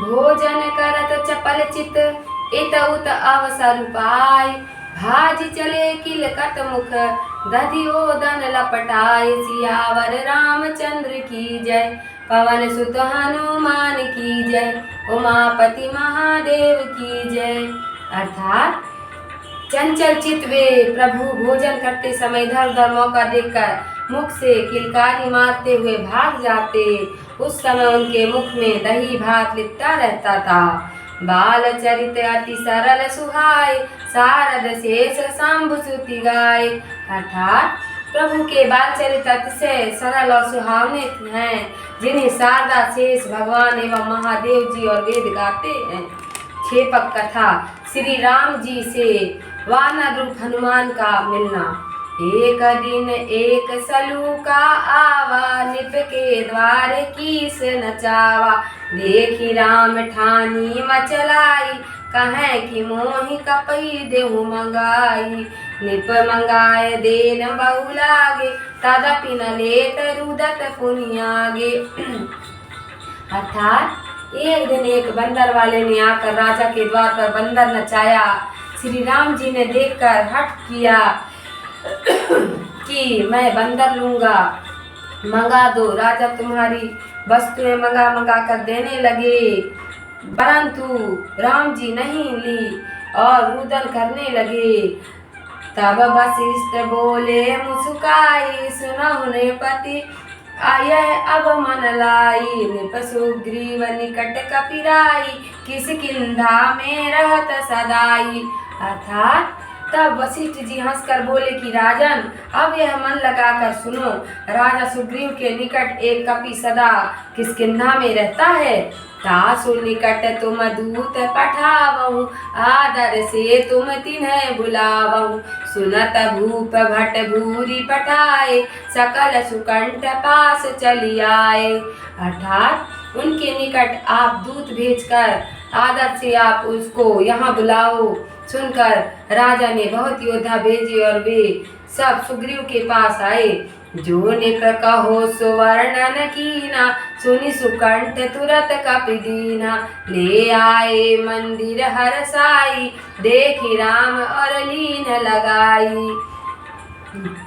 भोजन करत चपल चित इत उत अवसर पाय। भाज चले किलकत मुख दधियोदन लपटाय। सियावर रामचंद्र की जय, पवन सुत हनुमान की जय, उमापति महादेव की जय। अर्थात चंचल चित वे प्रभु भोजन करते समय इधर उधर मौका देखकर मुख से किलकारी मारते हुए भाग जाते। उस समय उनके मुख में दही भात लिपटा रहता था। बाल चरित अति सरल सुहाय, शारद शेष शंभु सुति गाय। अर्थात प्रभु के बाल चरित अतिशय सरल और सुहावने हैं, जिन्हें शारदा शेष भगवान एवं महादेव जी और वेद गाते हैं। क्षेपक कथा श्री राम जी से वानर रूप हनुमान का मिलना। एक दिन एक सलूका आवा, निप के द्वार कीस नचावा। देखी राम ठानी मचलाई, कहे कि मोहि कपई देहु मंगाई। निप मंगाए देन बहु लागे, तदपि न लेत रुदत पुनियागे। अर्थात एक दिन एक बंदर वाले ने आकर राजा के द्वार पर बंदर नचाया। श्री राम जी ने देखकर हठ किया कि मैं बंदर लूंगा, मंगा दो। राजा तुम्हारी वस्तुएं मंगा मंगा कर देने लगे, परंतु राम जी नहीं ली और रुदन करने लगे। तब वशिष्ठ बोले मुस्काई, सुनहु ने पति आयह अब मन लाई। निप सुग्रीव निकट कपिराई, किस किंधा में रहत सदाई। अर्थात तब वशिष्ठ जी हंसकर बोले कि राजन, अब यह मन लगाकर सुनो। राजा सुग्रीव के निकट एक कपि सदा किष्किंधा में रहता है। तासु निकट तुम दूत पठावहु, आदर से तुम तिन्ह बुलावहु। सुनत भूप भट भूरि पठाए, सकल सुकंठ पास चली आए। अर्थात उनके निकट आप दूत भेजकर आदर से आप उसको यहाँ बुलाओ। सुनकर राजा ने बहुत योद्धा भेजे और वे सब सुग्रीव के पास आए। जो निप कहो सुवर्णन कीना, सुनि सुकंठ तुरत कपि दीना। ले आए मंदिर हरसाई, देखी राम और लीन लगाई।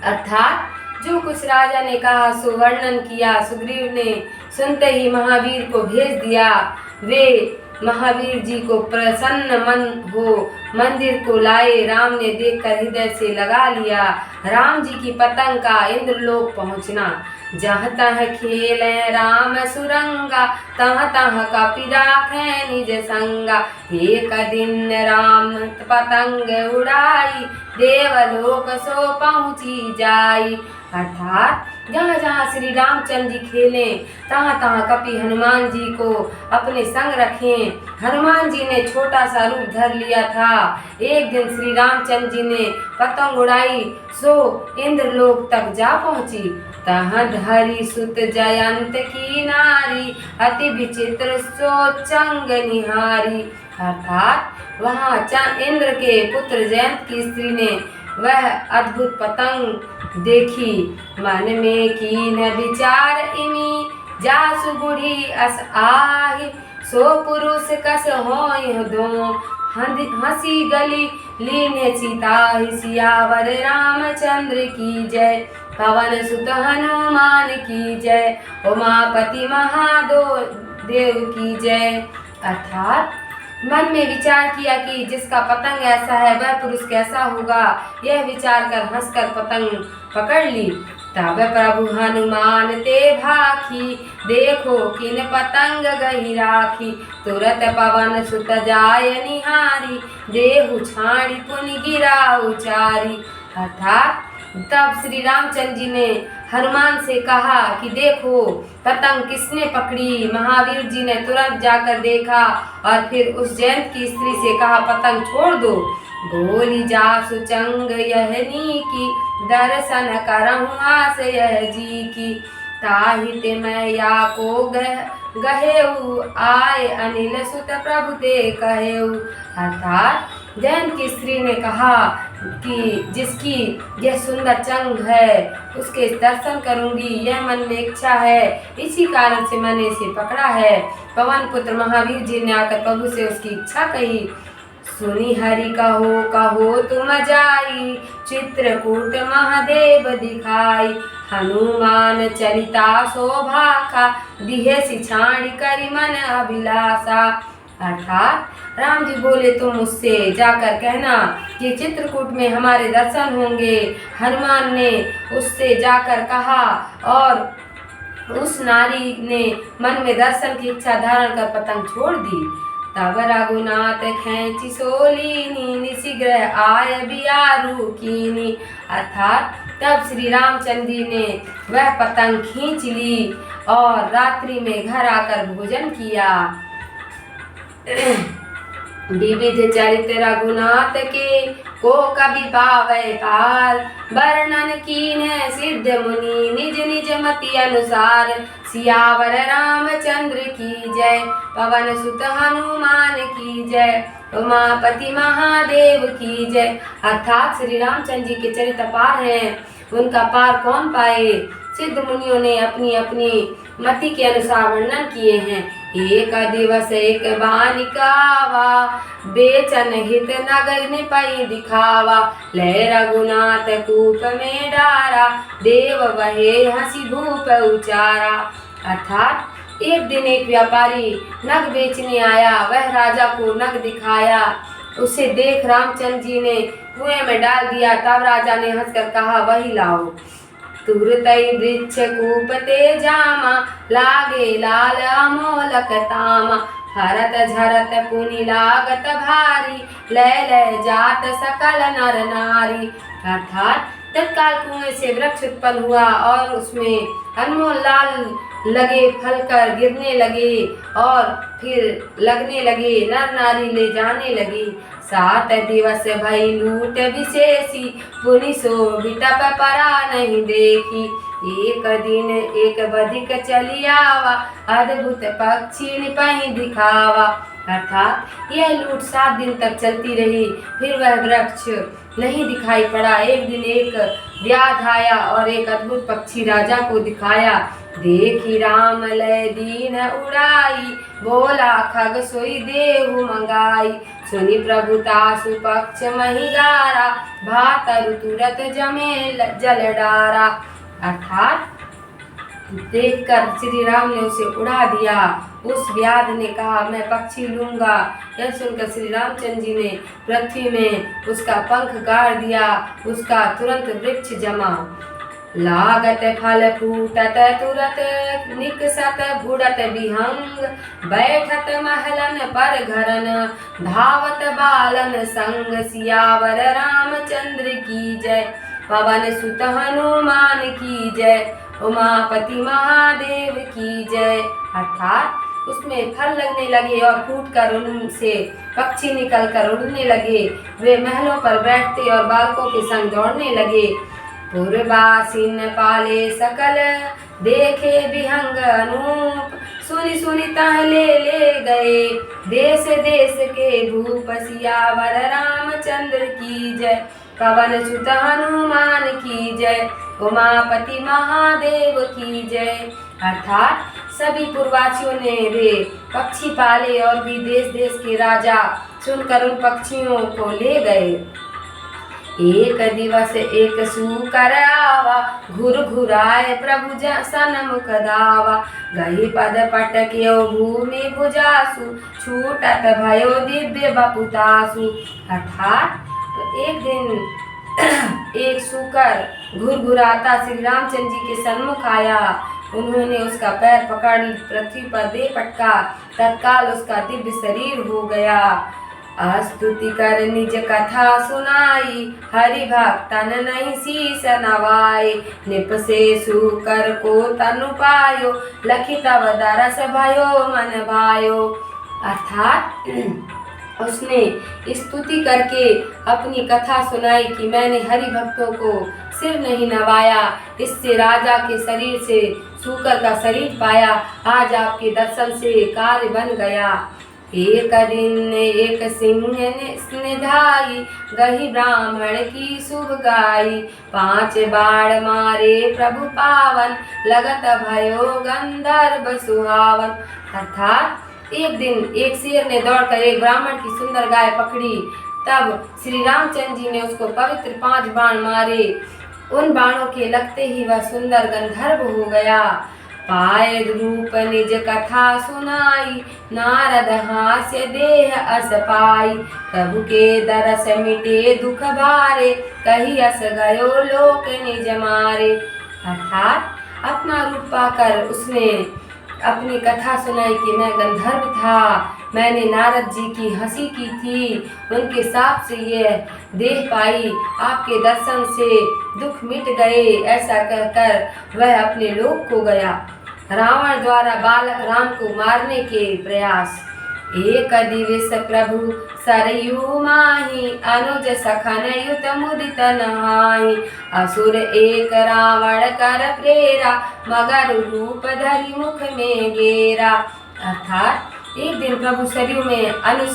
अर्थात जो कुछ राजा ने कहा सुवर्णन किया, सुग्रीव ने सुनते ही महावीर को भेज दिया। वे महावीर जी को प्रसन्न मन हो मंदिर को लाए। राम ने देखकर हृदय से लगा लिया। राम जी की पतंग का इंद्रलोक पहुँचना। जहाँ तह खेले राम सुरंगा, तहाँ तहाँ कपि राखे निज संगा। एक दिन राम पतंग उड़ाई, देवलोक सो पहुँची जाई। अर्थात जहाँ जहाँ श्री रामचंद्र जी खेले, तहाँ तहाँ कपि हनुमान जी को अपने संग रखें। हनुमान जी ने छोटा सा रूप धर लिया था। एक दिन श्री रामचंद्र जी ने पतंग उड़ाई, सो इंद्रलोक तक जा पहुँची। तहाँ धरी सुत जयंत की नारी, अति विचित्र सो चंग निहारी। अर्थात वहाँ इंद्र के पुत्र जयंत की स्त्री ने वह अद्भुत पतंग देखी। मन में कीन विचार इमी, जासु बूढ़ी अस आहि। सो पुरुष कस होय दो, हंसी गली लीने सीताहि। सियावर रामचंद्र की जय, पवन सुत हनुमान की जय, उमापति महादेव की जय। अर्थात मन में विचार किया कि जिसका पतंग ऐसा है वह पुरुष कैसा होगा। यह विचार कर हंसकर पतंग पकड़ ली। तब प्रभु हनुमान ते भाखी, देखो किन पतंग गही राखी। तुरत पवन सुत जाय निहारी, देहु छाड़ी पुनि गिरा उचारी। अर्थात तब श्री रामचंद्र जी ने हनुमान से कहा कि देखो पतंग किसने पकड़ी। महावीर जी ने तुरंत जाकर देखा और फिर उस जयंत की स्त्री से कहा पतंग छोड़ दो। बोली जासु चंग यह नीकी, दर्शन करहूँ आस यह जी की। ताहित मैं या को गहेऊ, आए अनिल सुत प्रभु ते कहेऊ। अर्थात जैन की स्त्री ने कहा कि जिसकी यह सुंदर चंग है उसके दर्शन करूंगी, यह मन में इच्छा है, इसी कारण से मैंने इसे पकड़ा है। पवन पुत्र महावीर जी ने आकर प्रभु से उसकी इच्छा कही। सुनी हरि कहो तुम जाई, चित्रकूट महादेव दिखाई। हनुमान चरिता शोभा का, दिहे सिछाणी करी मन अभिलाषा। अर्थात राम जी बोले तुम मुझसे जाकर कहना कि चित्रकूट में हमारे दर्शन होंगे। हनुमान ने उससे जाकर कहा और उस नारी ने मन में दर्शन की इच्छा धारण कर पतंग छोड़ दी। तब रघुनाथ खैंची सोलीनी, निशीघ्र आय बियारू कीनी। अर्थात तब श्री रामचंद्र जी ने वह पतंग खींच ली और रात्रि में घर आकर भोजन किया। विविध चरित रघुनाथ के, को कवि पावै पार। वर्णन कीन सिद्ध मुनि, निज निज मति अनुसार। सियावर रामचंद्र की जय, पवन सुत हनुमान की जय, उमापति महादेव की जय। अर्थात श्री रामचंद्र जी के चरित पार हैं, उनका पार कौन पाए। सिद्ध मुनियों ने अपनी अपनी मति के अनुसार वर्णन किए हैं। एक दिवस एक बानिकावा, बेचन हित नगर निपई दिखावा। ले रघुनाथ कूप में डारा, देव वहे हंसी भूप उचारा। अर्थात एक दिन एक व्यापारी नग बेचने आया, वह राजा को नग दिखाया। उसे देख रामचंद्र जी ने कुएं में डाल दिया। तब राजा ने हंसकर कहा वही लाओ। तुरतई वृक्ष कूपते जामा, लागे लाल अमोलक तामा। हरत झरत पुनि लागत भारी, लय लय जात सकल नर नारी। अर्थात तत्काल कुएं से वृक्ष उत्पन्न हुआ और उसमें अनमोल लाल लगे फल कर गिरने लगे और फिर लगने लगे, नर नारी ले जाने लगी। 7 दिवस भई लूट विशेषी, पुनि सो बिटप परा नहीं देखी। एक दिन एक बधिक चली आवा, अद्भुत पक्षी निपहि दिखावा। अर्थात यह लूट 7 दिन तक चलती रही, फिर वह वृक्ष नहीं दिखाई पड़ा। एक दिन एक व्याध आया और एक अद्भुत पक्षी राजा को दिखाया। देखी राम लय दीन उड़ाई, बोला खग सोई देहु मंगाई। सुनि प्रभुता सुपक्ष महिगारा, भातरु तुरत जमे जल डारा। अर्थात देखकर श्री राम ने उसे उड़ा दिया। उस व्याध ने कहा मैं पक्षी लूंगा। यह सुनकर श्री रामचंद्र जी ने पृथ्वी में उसका पंख गाड़ दिया, उसका तुरंत वृक्ष जमा। लागत फल फूटत तुरत, निकसत बुड़त विहंग। बैठत महलन पर घरन, धावत बालन संग। सियावर रामचंद्र की जय, पवन सुत हनुमान की जय, उमापति महादेव की जय। अर्थात उसमें फल लगने लगे और फूट कर उनसे पक्षी निकल कर उड़ने लगे। वे महलों पर बैठते और बालकों के संग दौड़ने लगे। पुरवासिन पाले सकल, देखे विहंग अनूप। सुनि सुनि तह ले गए, देश देश के भूप। सियावर रामचंद्र की जय, पवन सुत हनुमान की जय, उमापति महादेव की जय। अर्थात सभी पूर्ववासियों ने वे पक्षी पाले और भी देश देश के राजा सुनकर उन पक्षियों को ले गए। एक दिवस एक सूकर आवा, घुर घुराए प्रभु सन्मुख दावा। गही पद पटक्यो भूमि भुजासु, छूटत भयो दिव्य बपुतासु। अर्थात तो एक दिन एक सूकर घुरघुराता श्री रामचंद्र जी के सन्मुख आया। उन्होंने उसका पैर पकड़ पृथ्वी पर दे पटका, तत्काल उसका दिव्य शरीर हो गया। स्तुति कर निज कथा सुनाई, हरि भक्तन नहीं शीस नवाई। निपसे सूकर को तनु पायो, लखि तव दरस भयो मन भायो। अर्थात उसने स्तुति करके अपनी कथा सुनाई कि मैंने हरि भक्तों को सिर नहीं नवाया, इससे राजा के शरीर से सूकर का शरीर पाया। आज आपके दर्शन से कार्य बन गया। एक दिन एक सिंह निधाई, गही ब्राह्मण की शुभ गाई। 5 बाण मारे प्रभु पावन, लगत भयो गंधर्व सुहावन। अर्थात एक दिन एक शेर ने दौड़कर एक ब्राह्मण की सुंदर गाय पकड़ी। तब श्री रामचंद्र जी ने उसको पवित्र 5 बाण मारे। उन बाणों के लगते ही वह सुंदर गंधर्व हो गया। पाए रूप निज कथा सुनाई, नारद हास्य देह अस पाई। प्रभु के दरस मिटे दुख भारे, कही अस गयो लोक निज मारे। अर्थात अपना रूप पाकर उसने अपनी कथा सुनाई कि मैं गंधर्व था, मैंने नारद जी की हंसी की थी, उनके साथ से यह देह पाई, आपके दर्शन से दुख मिट गए। ऐसा कहकर वह अपने लोक को गया। रावण द्वारा बालक राम को मारने के प्रयास। एक दिवस प्रभु सरयू माही, अनुज सखन युत मुदित नहाई। असुर एक रावण कर प्रेरा, मगर रूप धरि मुख में गेरा। अर्थात एक दिन प्रभु सरयू में अनुज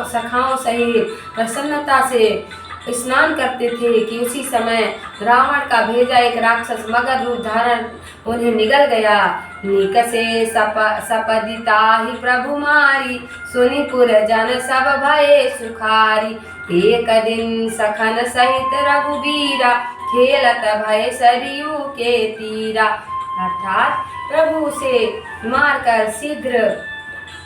सखाओं सहित प्रसन्नता से स्नान करते थे कि उसी समय रावण का भेजा एक राक्षस मगर रूप धारण उन्हें निगल गया। निकसे सपदिता ही प्रभु मारी, सुनिपुर जन सब भये सुखारी। एक दिन सखन सहित रघुबीरा, खेलत भय सरयू के तीरा। अर्थात प्रभु उसे मारकर शीघ्र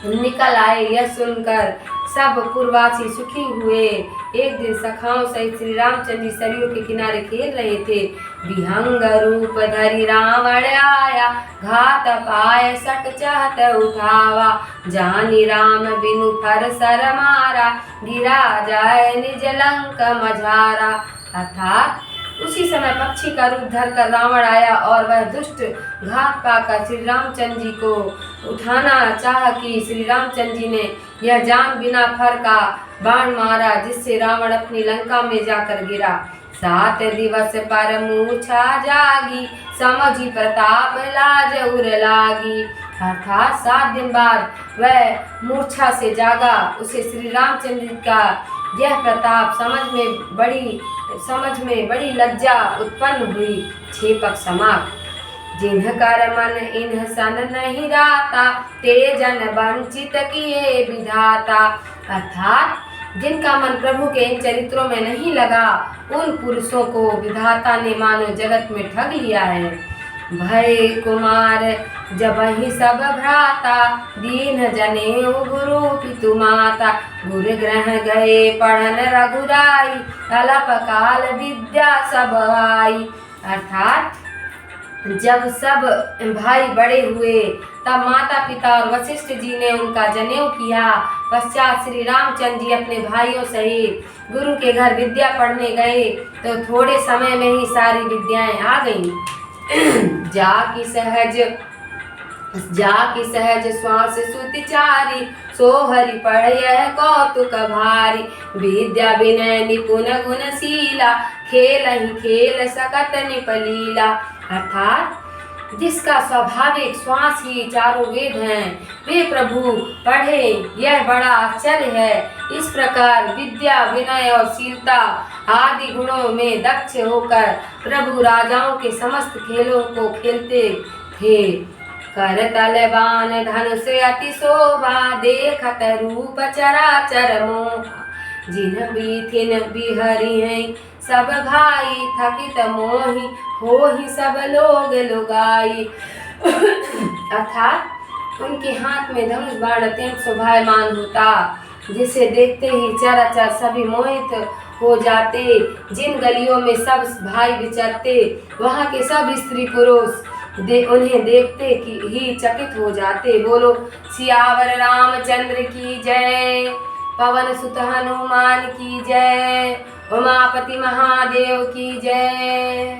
निकल आए, यह सुनकर सब पुरवासी सुखी हुए। एक दिन सखाओं सहित श्री रामचंद्र जी सरयू के किनारे खेल रहे थे। विहंग रूप धरि रावण आया, घात पाय सट चाहत उठावा। जानी राम बिनु फर सर मारा, गिरा जाए निज लंक मझारा। अर्थात उसी समय पक्षी का रूप धरकर रावण आया और वह दुष्ट घात पाकर श्री रामचंद्र जी को उठाना चाहा कि श्री रामचंद्र जी ने यह जान बिना फर का बाण मारा, जिससे रावण अपनी लंका में जाकर गिरा। 7 दिवस पर मूर्छा जागी, समझी प्रताप लाज उर लागी। अर्थात 7 दिन बाद वह मूर्छा से जागा। उसे श्री रामचंद्र जी का यह प्रताप समझ में बड़ी लज्जा उत्पन्न हुई। छेपक समाप्त। जिन्ह कर मन इन्ह सन नहीं राता, ते जन वंचित किए विधाता। अर्थात जिनका मन प्रभु के इन चरित्रों में नहीं लगा, उन पुरुषों को विधाता ने मानो जगत में ठग लिया है। भय कुमार जब ही सब भ्राता, दीन जने गुरु पितु माता। गुरु ग्रह गए पढ़न रघुराई, अलप काल विद्या सब आई। अर्थात जब सब भाई बड़े हुए तब माता पिता और वशिष्ठ जी ने उनका जनेऊ किया। पश्चात श्री रामचंद्र जी अपने भाइयों सहित गुरु के घर विद्या पढ़ने गए तो थोड़े समय में ही सारी विद्याएं आ गईं। जाकी सहज श्वास सुतिचारी, सो हरि पढ़य कौतुक भारी। विद्या विनय निपुण गुणशीला, खेल ही खेल सकत निपलीला। अर्थात जिसका स्वाभाविक श्वास ही चारों वेद हैं, वे प्रभु पढ़े, यह बड़ा आश्चर्य है। इस प्रकार विद्या विनय और शीलता आदि गुणों में दक्ष होकर प्रभु राजाओं के समस्त खेलों को खेलते थे। कर तलवान धनुष अति शोभा, देखत रूप चराचर मोहा। जिन बीथिन बिहरी हैं सब भाई, थकित मोहि होहि सब लोग लुगाई। अर्थात उनके हाथ में धनुष बाण अत्यंत शोभायमान होता, जिसे देखते ही चराचर सभी मोहित हो जाते। जिन गलियों में सब भाई विचरते, वहाँ के सब स्त्री पुरुष उन्हें देखते ही चकित हो जाते। बोलो सियावर रामचंद्र की जय, पवन सुत हनुमान की जय, उमापति महादेव की जय।